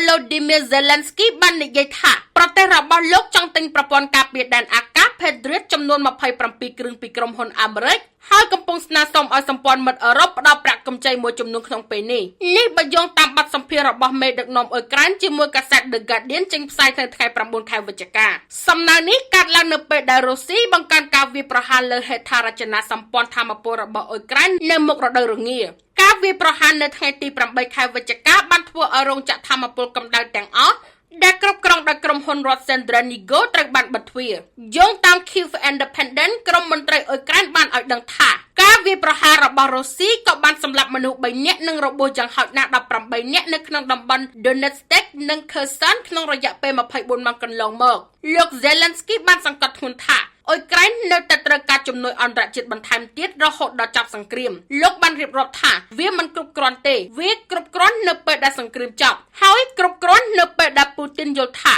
Volodymyr Zelensky បាននិយាយថាប្រទេសរបស់លោកចង់ទិញប្រព័ន្ធការពារដែនអាកាស Patriot ចំនួន27គ្រឿងពីក្រុមហ៊ុនអាមេរិកហើយកំពុងស្នើសុំឲ្យសម្ព័ន្ធមិត្តអឺរ៉ុបផ្ដល់ប្រាក់កម្ចីមួយចំនួនក្នុងពេលនេះបើយោងតាមបទសម្ភាសន៍របស់មេដឹកនាំអ៊ុយក្រែនជាមួយកាសែត The Guardian ចេញផ្សាយនៅថ្ងៃ9 ខែវិច្ឆិកាសំណើនេះកើតឡើងនៅពេលដែលរុស្ស៊ីបង្កើនការវាយប្រហារលើហេដ្ឋារចនាសម្ព័ន្ធថាមពលរបស់អ៊ុយក្រែននៅមុខរដូវរងាការវាយប្រហារនៅថ្ងៃទី8 ខែវិច្ឆិកាបានធ្វើឲ្យរោងចក្រថាមពលកម្ដៅទាំងអស់ដែលគ្រប់គ្រងដោយក្រុមហ៊ុនរដ្ឋ Centrenigo ត្រូវបានបិទទ្វារយោងតាម Kyiv Independent ក្រុមមន្ត្រីអ៊ុយក្រែនបានឲ្យដឹងថាការវាយប្រហាររបស់រុស្ស៊ីក៏បានសម្លាប់មនុស្ស3នាក់និងរបួសយ៉ាងហោចណាស់18នាក់នៅក្នុងតំបន់ Donetsk និង Kherson ក្នុងរយៈពេល24ម៉ោងកន្លងមកលោក Zelensky បានសង្កត់ធ្ងន់ថាអ៊ុយក្រែននៅតែត្រូវការជំនួយអន្តរជាតិបន្ថែមទៀតរហូតដល់ចប់សង្គ្រាមលោកបានរៀបរាប់ថាវាមិនគ្រប់គ្រាន់ទេវាគ្រប់គ្រាន់នៅពេលដែលសង្គ្រាមចប់ហើយគ្រប់គ្រាន់នៅពេលដែលពូទីនយល់ថា